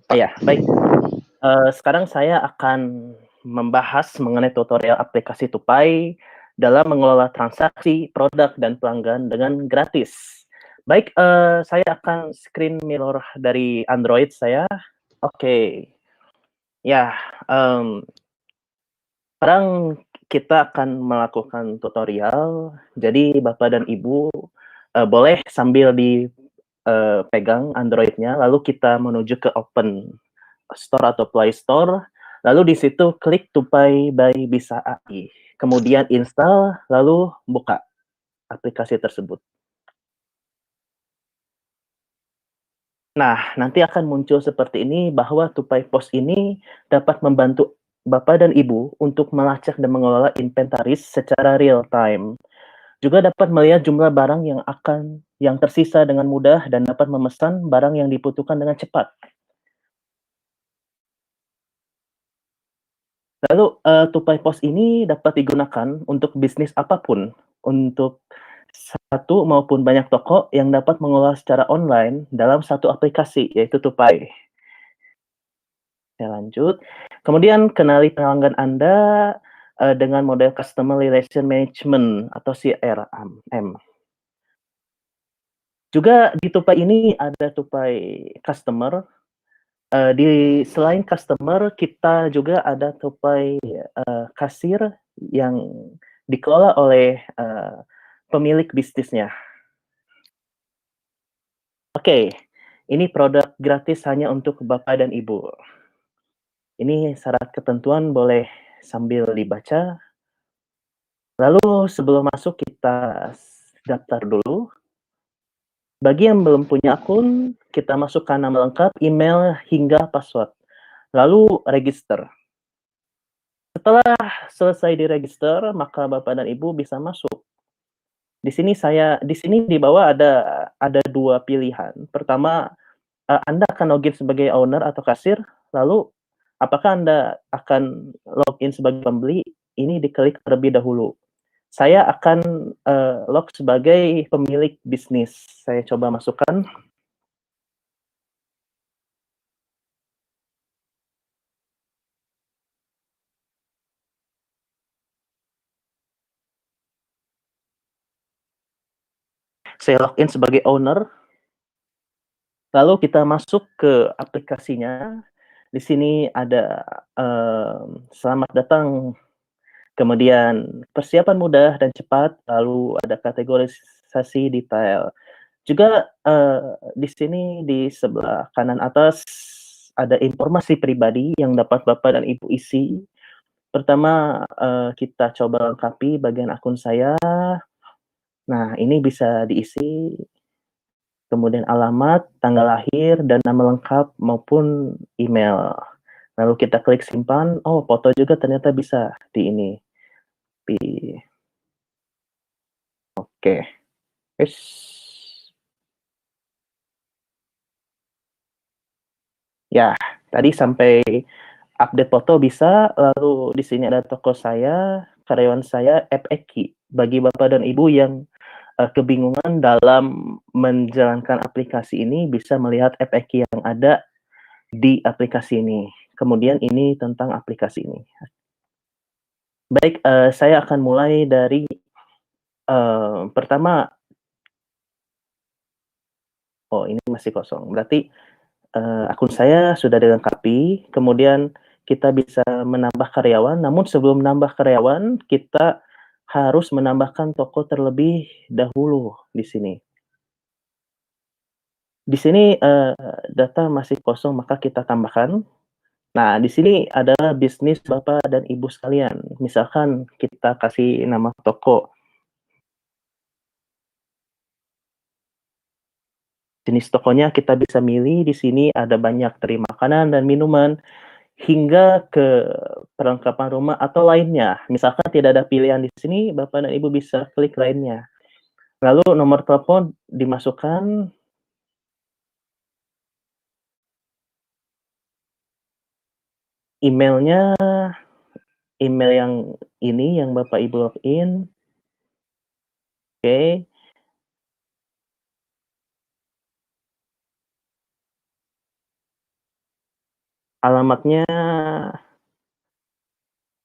Ya, baik. Sekarang saya akan membahas mengenai tutorial aplikasi Tupai dalam mengelola transaksi, produk, dan pelanggan dengan gratis. Baik, saya akan screen mirror dari Android saya. Oke, ya, sekarang kita akan melakukan tutorial. Jadi Bapak dan Ibu, boleh sambil pegang Android-nya, lalu kita menuju ke open Store atau Play Store, lalu di situ klik Tupai by Bisa AI. Kemudian install, lalu buka aplikasi tersebut. Nah, nanti akan muncul seperti ini bahwa Tupai Pos ini dapat membantu Bapak dan Ibu untuk melacak dan mengelola inventaris secara real time. Juga dapat melihat jumlah barang yang tersisa dengan mudah dan dapat memesan barang yang dibutuhkan dengan cepat. Lalu, Tupai Pos ini dapat digunakan untuk bisnis apapun, untuk satu maupun banyak toko yang dapat mengelola secara online dalam satu aplikasi, yaitu Tupai. Saya lanjut. Kemudian kenali pelanggan Anda, dengan model Customer Relation Management atau CRM. Juga di Tupai ini ada Tupai Customer, selain customer, kita juga ada Tupai, kasir yang dikelola oleh, pemilik bisnisnya. Oke, ini produk gratis hanya untuk Bapak dan Ibu. Ini syarat ketentuan boleh sambil dibaca. Lalu sebelum masuk kita daftar dulu. Bagi yang belum punya akun, kita masukkan nama lengkap, email, hingga password. Lalu register. Setelah selesai diregister, maka Bapak dan Ibu bisa masuk. Di sini di bawah ada 2 pilihan. Pertama, Anda akan login sebagai owner atau kasir, lalu apakah Anda akan login sebagai pembeli, ini diklik terlebih dahulu. Saya akan, log sebagai pemilik bisnis. Saya coba masukkan. Saya login sebagai owner, lalu kita masuk ke aplikasinya. Di sini ada, selamat datang, kemudian persiapan mudah dan cepat, lalu ada kategorisasi detail. Juga, di sini di sebelah kanan atas ada informasi pribadi yang dapat Bapak dan Ibu isi. Pertama, kita coba lengkapi bagian akun saya. Nah, ini bisa diisi, kemudian alamat, tanggal lahir, dan nama lengkap maupun email. Lalu kita klik simpan, oh foto juga ternyata bisa di ini, di oke, yes. Ya, tadi sampai update foto bisa, lalu di sini ada toko saya, karyawan saya, app Eki. Bagi Bapak dan Ibu yang, kebingungan dalam menjalankan aplikasi ini, bisa melihat app Eki yang ada di aplikasi ini. Kemudian ini tentang aplikasi ini. Baik, saya akan mulai dari, pertama, oh ini masih kosong, berarti, akun saya sudah dilengkapi, kemudian kita bisa menambah karyawan, namun sebelum menambah karyawan, kita harus menambahkan toko terlebih dahulu di sini. Di sini, data masih kosong, maka kita tambahkan. Nah, di sini adalah bisnis Bapak dan Ibu sekalian. Misalkan kita kasih nama toko, jenis tokonya kita bisa milih, di sini ada banyak dari makanan dan minuman, hingga ke perlengkapan rumah atau lainnya. Misalkan tidak ada pilihan di sini, Bapak dan Ibu bisa klik lainnya. Lalu nomor telepon dimasukkan, emailnya, email yang ini yang Bapak Ibu login, oke. alamatnya,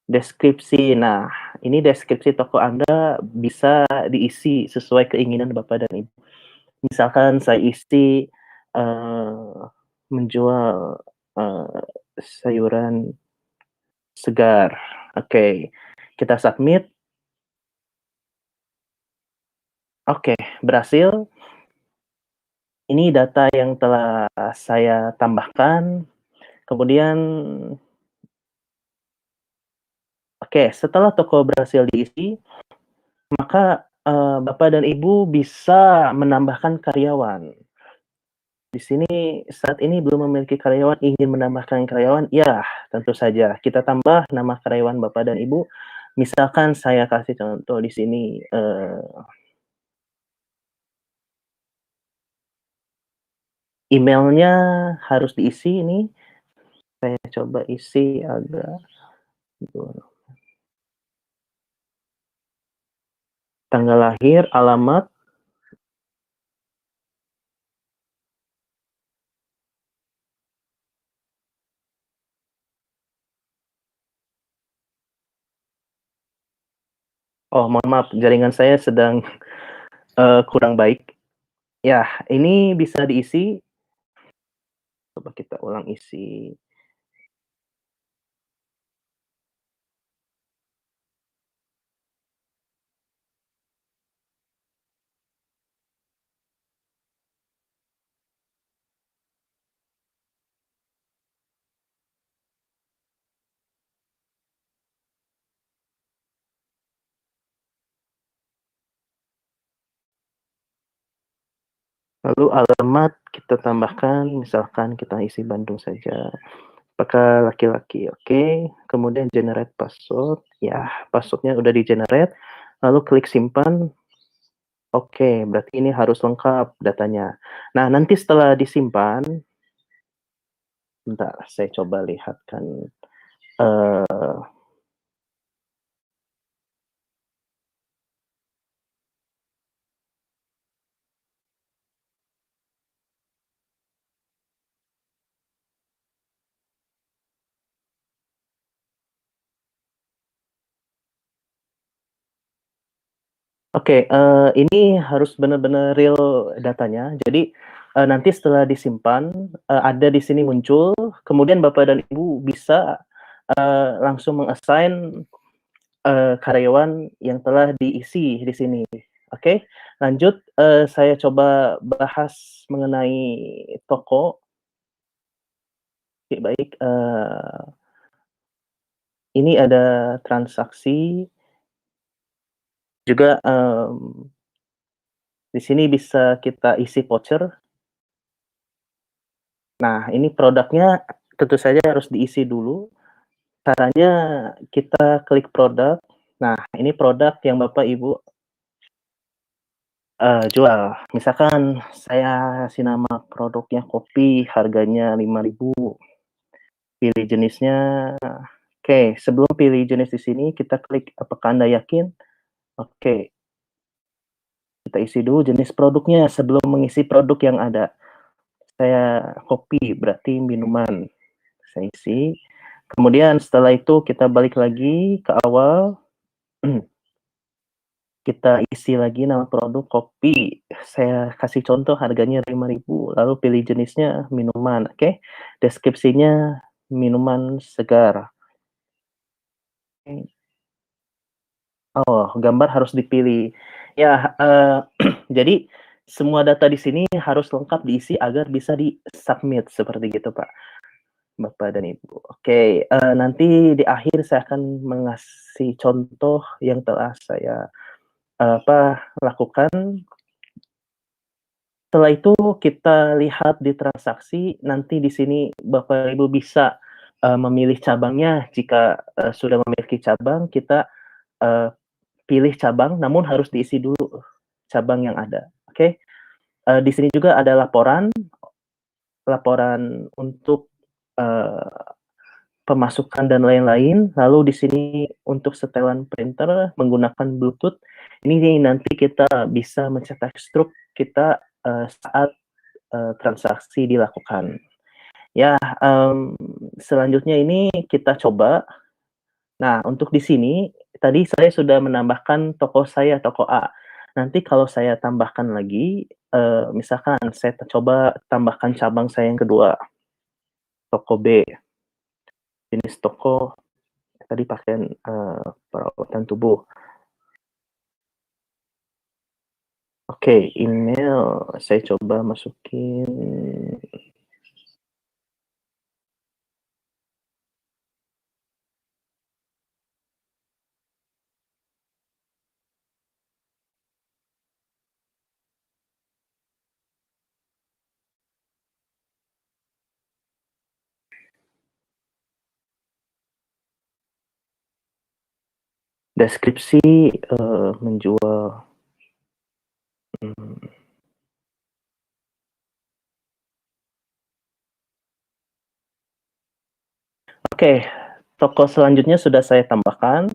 deskripsi. Nah, ini deskripsi toko Anda bisa diisi sesuai keinginan Bapak dan Ibu. Misalkan saya isi, menjual, sayuran segar. Oke, kita submit. Oke, berhasil. Ini data yang telah saya tambahkan. Kemudian oke, setelah toko berhasil diisi, maka, Bapak dan Ibu bisa menambahkan karyawan. Di sini saat ini belum memiliki karyawan, ingin menambahkan karyawan, ya tentu saja kita tambah nama karyawan Bapak dan Ibu. Misalkan saya kasih contoh di sini, emailnya harus diisi ini, saya coba isi agak tanggal lahir, alamat. Oh, mohon maaf, jaringan saya sedang, kurang baik. Ya, ini bisa diisi, coba kita ulang isi. Lalu alamat kita tambahkan, misalkan kita isi Bandung saja. Apakah laki-laki? Oke. Kemudian generate password, ya password-nya udah di-generate, lalu klik simpan. Oke, berarti ini harus lengkap datanya. Nah, nanti setelah disimpan, bentar saya coba lihatkan, eee Oke, ini harus benar-benar real datanya. Jadi, nanti setelah disimpan, ada di sini muncul, kemudian Bapak dan Ibu bisa, langsung meng-assign, karyawan yang telah diisi di sini. Oke, lanjut, saya coba bahas mengenai toko. Oke, baik, ini ada transaksi, juga, di sini bisa kita isi voucher. Nah, ini produknya tentu saja harus diisi dulu. Caranya kita klik produk. Nah, ini produk yang Bapak Ibu, jual. Misalkan saya kasih nama produknya kopi, harganya 5.000, pilih jenisnya. Oke, sebelum pilih jenis di sini kita klik apakah Anda yakin? Oke, kita isi dulu jenis produknya sebelum mengisi produk yang ada. Saya kopi, berarti minuman. Saya isi. Kemudian setelah itu kita balik lagi ke awal, kita isi lagi nama produk kopi, saya kasih contoh harganya 5.000, lalu pilih jenisnya minuman, oke. Deskripsinya minuman segar. Oke. Oh, gambar harus dipilih. Ya, jadi semua data di sini harus lengkap diisi agar bisa di-submit, seperti gitu, Pak. Bapak dan Ibu. Oke, nanti di akhir saya akan mengasih contoh yang telah saya, lakukan. Setelah itu kita lihat di transaksi, nanti di sini Bapak Ibu bisa, memilih cabangnya. Jika, sudah memiliki cabang, kita, eee, pilih cabang, namun harus diisi dulu cabang yang ada, oke. Di sini juga ada laporan, laporan untuk, eee pemasukan dan lain-lain, lalu di sini untuk setelan printer menggunakan Bluetooth, ini nih nanti kita bisa mencetak struk kita, saat, transaksi dilakukan. Ya, selanjutnya ini kita coba. Nah, untuk di sini, tadi saya sudah menambahkan toko saya, toko A. Nanti kalau saya tambahkan lagi, misalkan saya coba tambahkan cabang saya yang kedua, toko B, jenis toko tadi pakaian, perawatan tubuh. Oke, email saya coba masukin deskripsi, menjual, mmm, oke, toko selanjutnya sudah saya tambahkan.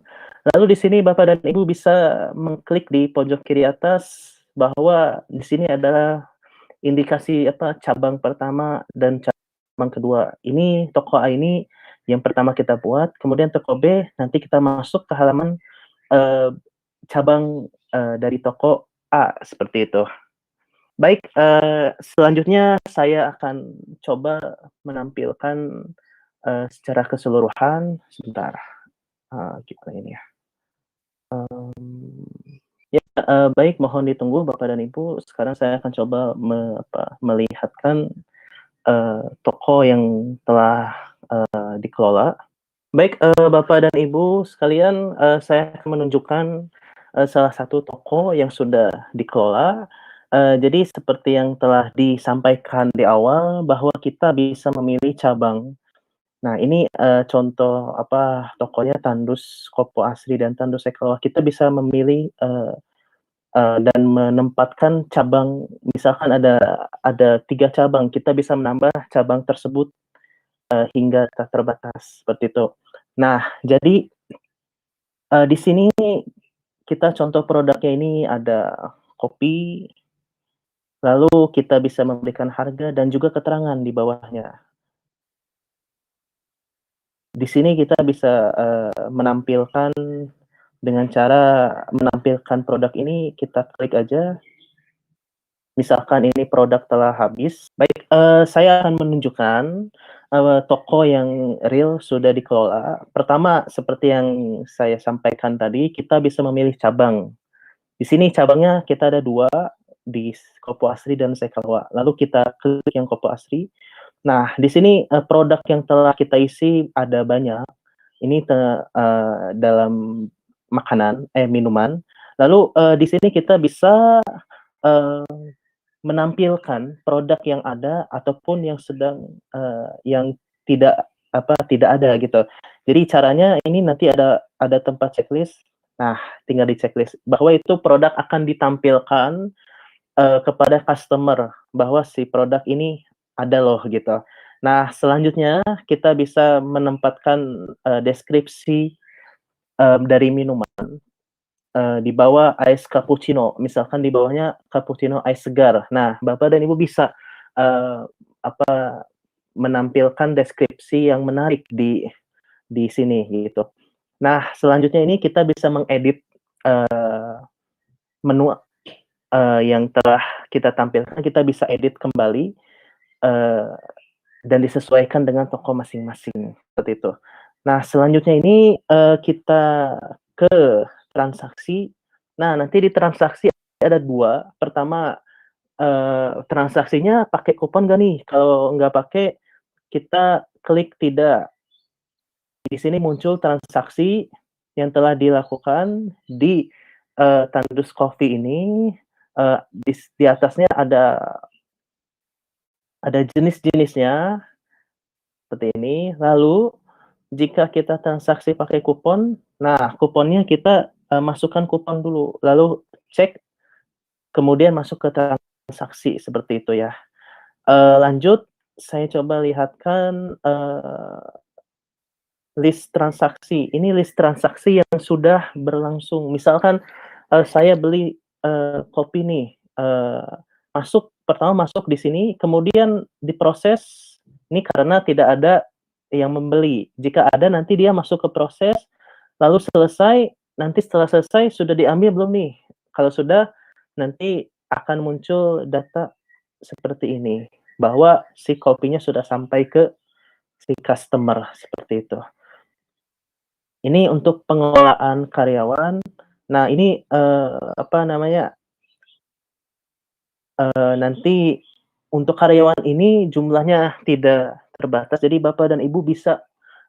Lalu di sini Bapak dan Ibu bisa mengklik di pojok kiri atas bahwa di sini adalah indikasi apa, cabang pertama dan cabang kedua. Ini toko A ini yang pertama kita buat, kemudian toko B nanti kita masuk ke halaman, eee, cabang, dari toko A, seperti itu. Baik, selanjutnya saya akan coba menampilkan, secara keseluruhan. Sebentar, gimana ini ya, ya, baik, mohon ditunggu Bapak dan Ibu, sekarang saya akan coba melihatkan, toko yang telah, dikelola. Baik, Bapak dan Ibu sekalian, saya akan menunjukkan, salah satu toko yang sudah dikelola. Jadi seperti yang telah disampaikan di awal bahwa kita bisa memilih cabang. Nah ini, contoh apa, tokonya Tandus Kopo Asri dan Tandus Ekolog. Kita bisa memilih, dan menempatkan cabang, misalkan ada 3 cabang, kita bisa menambah cabang tersebut, hingga tak terbatas, seperti itu. Nah, jadi, di sini kita contoh produknya ini ada kopi, lalu kita bisa memberikan harga dan juga keterangan di bawahnya. Di sini kita bisa, menampilkan dengan cara menampilkan produk ini, kita klik aja, misalkan ini produk telah habis. Baik, saya akan menunjukkan, toko yang real sudah dikelola. Pertama, seperti yang saya sampaikan tadi, kita bisa memilih cabang. Di sini cabangnya kita ada 2, di Kopo Asri dan Sekalwa. Lalu kita klik yang Kopo Asri. Nah, di sini, produk yang telah kita isi ada banyak. Ini dalam minuman. Lalu, di sini kita bisa, eee, menampilkan produk yang ada ataupun yang sedang, yang tidak ada gitu. Jadi caranya ini nanti ada tempat checklist. Nah, tinggal di-checklist bahwa itu produk akan ditampilkan, kepada customer bahwa si produk ini ada loh gitu. Nah, selanjutnya kita bisa menempatkan, deskripsi, dari minuman, di bawah ice cappuccino, misalkan di bawahnya cappuccino ice segar. Nah, Bapak dan Ibu bisa, eee, apa, menampilkan deskripsi yang menarik di sini gitu. Nah, selanjutnya ini kita bisa mengedit, menu, yang telah kita tampilkan, kita bisa edit kembali, eee, dan disesuaikan dengan toko masing-masing, seperti itu. Nah, selanjutnya ini, kita ke transaksi. Nah, nanti di transaksi ada 2. Pertama, transaksinya pakai kupon nggak nih? Kalau nggak pakai, kita klik tidak. Di sini muncul transaksi yang telah dilakukan di, Tandus Coffee ini, di atasnya ada jenis-jenisnya, seperti ini. Lalu jika kita transaksi pakai kupon, nah kuponnya kita, masukkan kupon dulu, lalu cek, kemudian masuk ke transaksi, seperti itu ya. Lanjut, saya coba lihatkan, list transaksi. Ini list transaksi yang sudah berlangsung. Misalkan, saya beli, kopi nih, pertama masuk di sini, kemudian diproses, Ini karena tidak ada yang membeli. Jika ada nanti dia masuk ke proses, lalu selesai, nanti setelah selesai sudah diambil belum nih? Kalau sudah, nanti akan muncul data seperti ini, bahwa si kopinya sudah sampai ke si customer, seperti itu. Ini untuk pengelolaan karyawan. Nah ini, apa namanya, nanti untuk karyawan ini jumlahnya tidak terbatas, jadi Bapak dan Ibu bisa,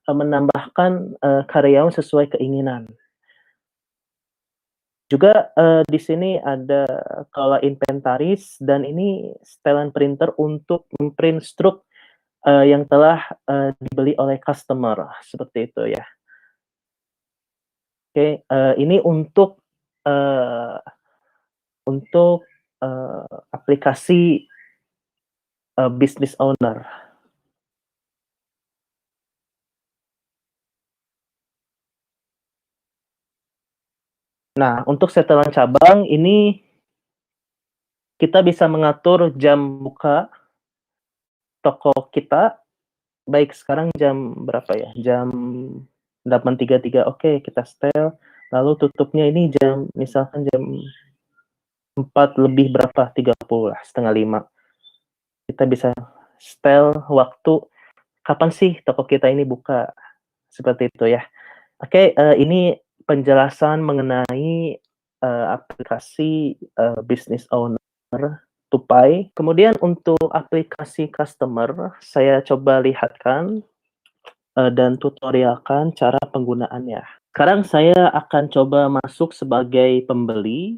menambahkan, karyawan sesuai keinginan. Juga, di sini ada kelola inventaris dan ini setelan printer untuk print struk, yang telah, dibeli oleh customer, seperti itu ya. Oke, ini eee, untuk, aplikasi, business owner. Nah, untuk setelan cabang ini kita bisa mengatur jam buka toko kita, baik sekarang jam berapa ya, jam 8.33, oke kita setel, lalu tutupnya ini jam misalkan jam 4 lebih berapa, 30 lah, setengah 5. Kita bisa setel waktu, kapan sih toko kita ini buka, seperti itu ya. Oke, ini penjelasan mengenai, aplikasi, business owner Tupai. Kemudian untuk aplikasi customer, saya coba lihatkan, dan tutorialkan cara penggunaannya. Sekarang saya akan coba masuk sebagai pembeli.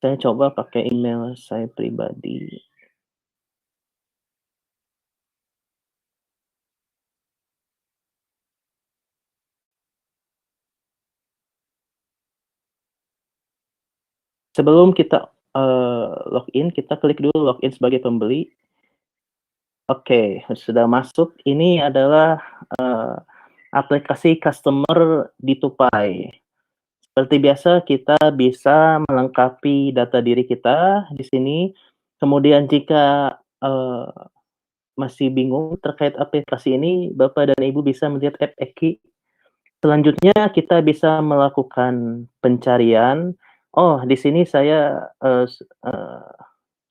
Saya coba pakai email saya pribadi. Sebelum kita, login, kita klik dulu login sebagai pembeli. Oke, sudah masuk. Ini adalah, aplikasi customer di Tupai. Seperti biasa kita bisa melengkapi data diri kita di sini. Kemudian jika, masih bingung terkait aplikasi ini, Bapak dan Ibu bisa melihat app Eki. Selanjutnya kita bisa melakukan pencarian. Oh, di sini saya,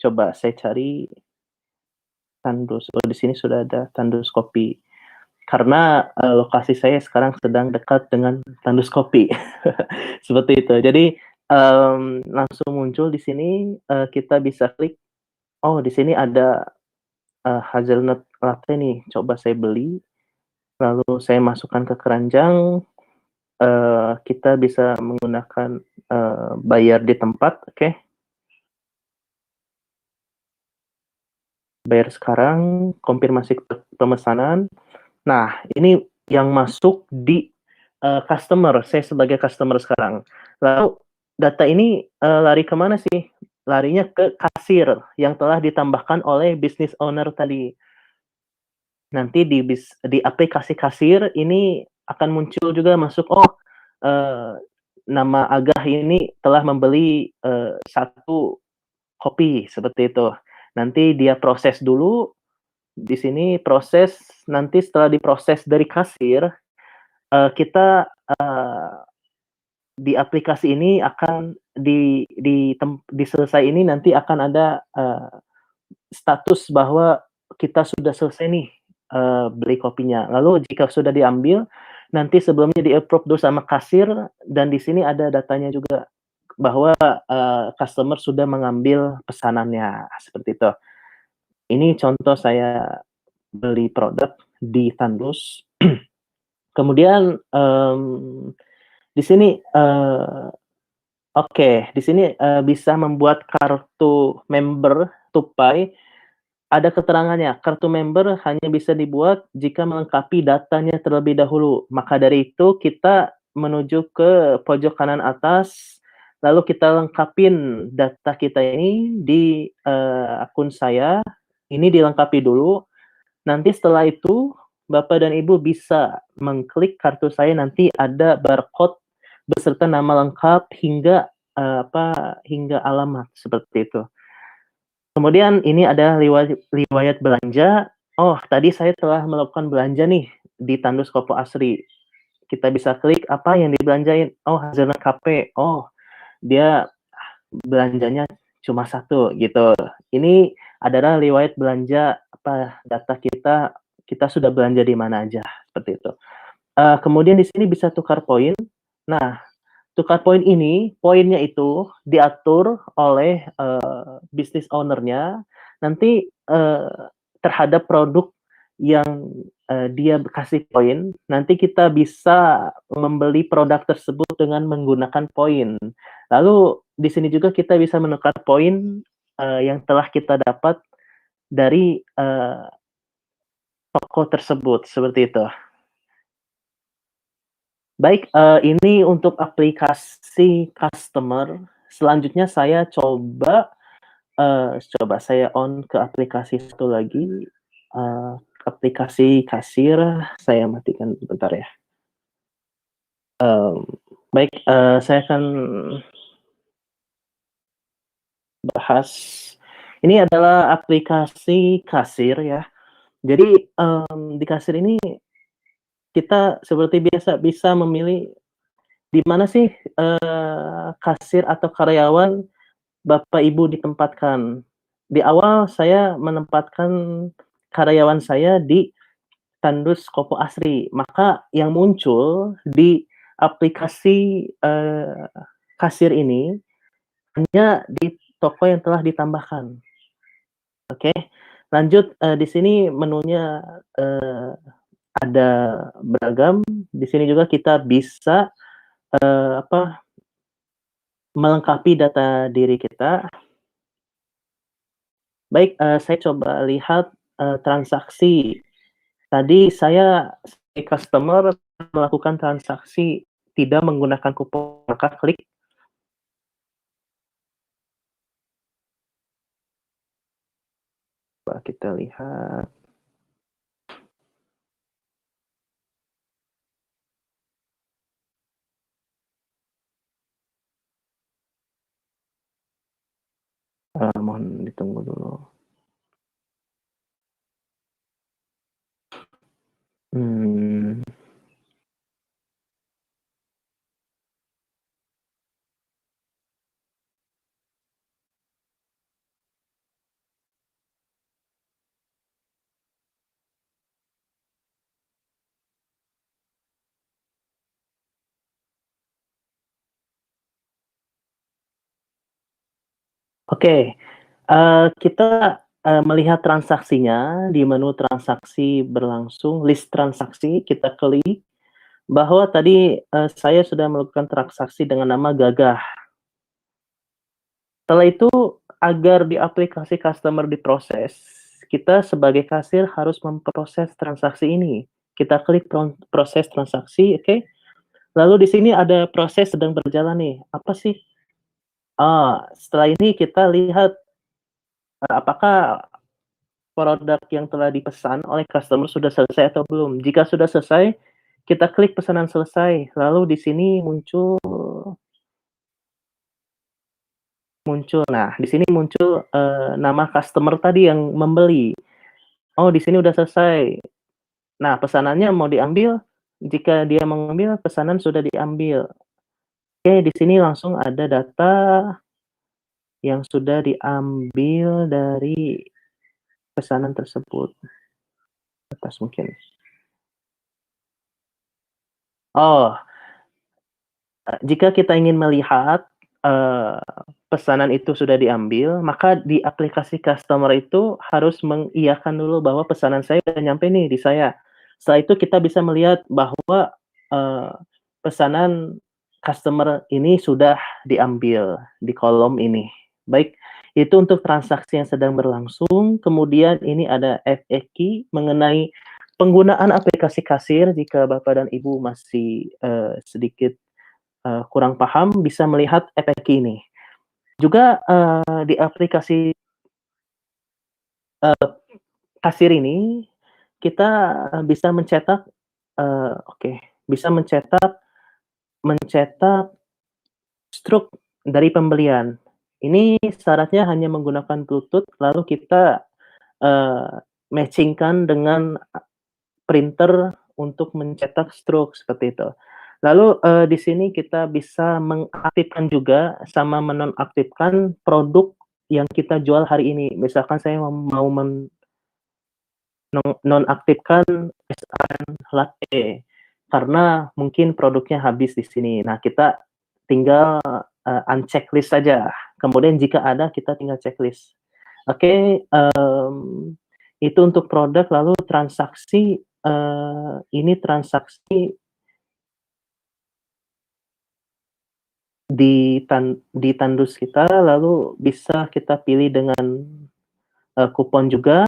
coba saya cari Tandus. Oh, di sini sudah ada Tandus Kopi. Karena, lokasi saya sekarang sedang dekat dengan Tandus Kopi. Seperti itu. Jadi, langsung muncul di sini, kita bisa klik, oh di sini ada, hazelnut latte nih, coba saya beli, lalu saya masukkan ke keranjang, kita bisa menggunakan, bayar di tempat, oke. Bayar sekarang, konfirmasi pemesanan. Nah, ini yang masuk di, customer, saya sebagai customer sekarang. Lalu data ini, lari ke mana sih? Larinya ke kasir yang telah ditambahkan oleh business owner tadi. Nanti di aplikasi kasir ini akan muncul juga masuk, oh, eee, nama Agah ini telah membeli, 1 kopi, seperti itu. Nanti dia proses dulu, di sini proses, nanti setelah diproses dari kasir, kita, di aplikasi ini akan di selesai ini nanti akan ada, status bahwa kita sudah selesai nih, beli kopinya. Lalu jika sudah diambil, nanti sebelumnya di-approve dulu sama kasir dan di sini ada datanya juga bahwa, customer sudah mengambil pesanannya, seperti itu. Ini contoh saya beli produk di Tandus. Kemudian, di sini, oke, di sini, bisa membuat kartu member Tupai, ada keterangannya, kartu member hanya bisa dibuat jika melengkapi datanya terlebih dahulu. Maka dari itu kita menuju ke pojok kanan atas, lalu kita lengkapin data kita ini di, akun saya, ini dilengkapi dulu, nanti setelah itu Bapak dan Ibu bisa mengklik kartu saya, nanti ada barcode beserta nama lengkap hingga, hingga alamat, seperti itu. Kemudian ini ada riwayat belanja. Oh, tadi saya telah melakukan belanja nih di Tandus Kopo Asri. Kita bisa klik apa yang dibelanjain. Oh, Hazelnut Cafe. Oh, dia belanjanya cuma satu gitu. Ini adalah riwayat belanja apa data kita sudah belanja di mana aja seperti itu. Kemudian di sini bisa tukar poin. Nah, tukar poin ini, poinnya itu diatur oleh, business owner-nya, nanti, terhadap produk yang, dia kasih poin, nanti kita bisa membeli produk tersebut dengan menggunakan poin. Lalu di sini juga kita bisa menukar poin, yang telah kita dapat dari, toko tersebut, seperti itu. Baik, ini untuk aplikasi customer, selanjutnya saya coba saya on ke aplikasi satu lagi, aplikasi kasir, saya matikan sebentar ya. Mmm, Baik, saya akan bahas, ini adalah aplikasi kasir ya. Jadi, di kasir ini kita seperti biasa bisa memilih di mana sih, kasir atau karyawan Bapak Ibu ditempatkan. Di awal saya menempatkan karyawan saya di Tandus Kopo Asri, maka yang muncul di aplikasi, kasir ini hanya di toko yang telah ditambahkan, oke. Lanjut, di sini menunya, eee, ada beragam, di sini juga kita bisa, apa, melengkapi data diri kita. Baik, saya coba lihat, transaksi. Tadi saya sebagai customer melakukan transaksi tidak menggunakan kupon, maka klik, coba kita lihat, mohon ditunggu dulu. Mmm, oke, kita, melihat transaksinya di menu transaksi berlangsung, list transaksi, kita klik bahwa tadi, saya sudah melakukan transaksi dengan nama Gagah. Setelah itu, agar di aplikasi customer diproses, kita sebagai kasir harus memproses transaksi ini. Kita klik proses transaksi, oke. Lalu di sini ada proses sedang berjalan nih, apa sih? Setelah ini kita lihat, apakah produk yang telah dipesan oleh customer sudah selesai atau belum. Jika sudah selesai, kita klik pesanan selesai, lalu di sini muncul muncul nah, di sini muncul, nama customer tadi yang membeli. Oh, di sini udah selesai. Nah, pesanannya mau diambil, jika dia mengambil, pesanan sudah diambil. Oke, di sini langsung ada data yang sudah diambil dari pesanan tersebut. Atas mungkin. Oh, jika kita ingin melihat, eee, pesanan itu sudah diambil, maka di aplikasi customer itu harus mengiyakan dulu bahwa pesanan saya udah nyampe nih di saya. Setelah itu kita bisa melihat bahwa, eee, pesanan customer ini sudah diambil di kolom ini. Baik, itu untuk transaksi yang sedang berlangsung, kemudian ini ada FAQ mengenai penggunaan aplikasi kasir jika Bapak dan Ibu masih, sedikit kurang paham bisa melihat FAQ ini. Juga, di aplikasi, eee, kasir ini kita, bisa mencetak, oke, bisa mencetak mencetak struk dari pembelian. Ini syaratnya hanya menggunakan Bluetooth, lalu kita, eee, matching-kan dengan printer untuk mencetak stroke, seperti itu. Lalu, di sini kita bisa mengaktifkan juga sama menonaktifkan produk yang kita jual hari ini. Misalkan saya mau nonaktifkan es latte, karena mungkin produknya habis di sini. Nah, kita tinggal, un-checklist saja, kemudian jika ada kita tinggal checklist. Oke, itu untuk produk, lalu transaksi, ini transaksi di tandus kita, lalu bisa kita pilih dengan, kupon juga.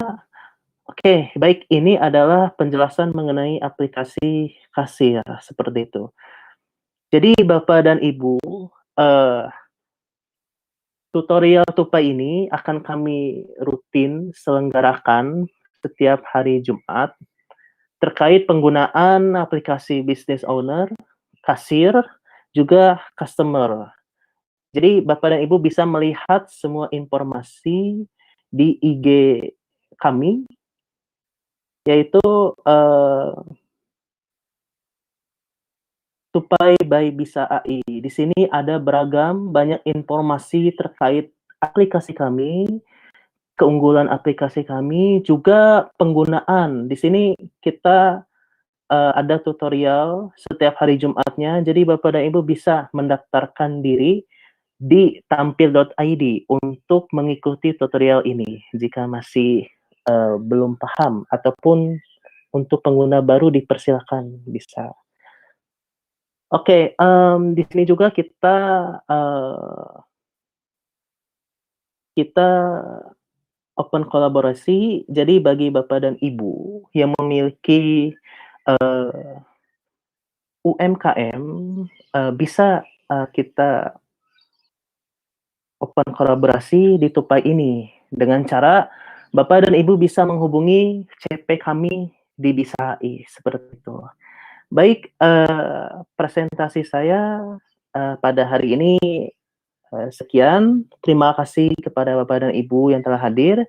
Oke, baik, ini adalah penjelasan mengenai aplikasi kasir, seperti itu. Jadi Bapak dan Ibu, eee, tutorial Tupai ini akan kami rutin selenggarakan setiap hari Jumat terkait penggunaan aplikasi business owner, kasir, juga customer. Jadi Bapak dan Ibu bisa melihat semua informasi di IG kami, yaitu, eee, Tupai by Bisa AI. Di sini ada beragam banyak informasi terkait aplikasi kami, keunggulan aplikasi kami, juga penggunaan. Di sini kita, ada tutorial setiap hari Jumatnya, jadi Bapak dan Ibu bisa mendaftarkan diri di tampil.id untuk mengikuti tutorial ini. Jika masih, belum paham ataupun untuk pengguna baru dipersilakan, bisa. Oke, di sini juga kita open kolaborasi, jadi bagi Bapak dan Ibu yang memiliki, UMKM, bisa, kita open kolaborasi di Tupai ini, dengan cara Bapak dan Ibu bisa menghubungi CP kami di Bisa AI, seperti itu. Baik, presentasi saya, pada hari ini, sekian. Terima kasih kepada Bapak dan Ibu yang telah hadir.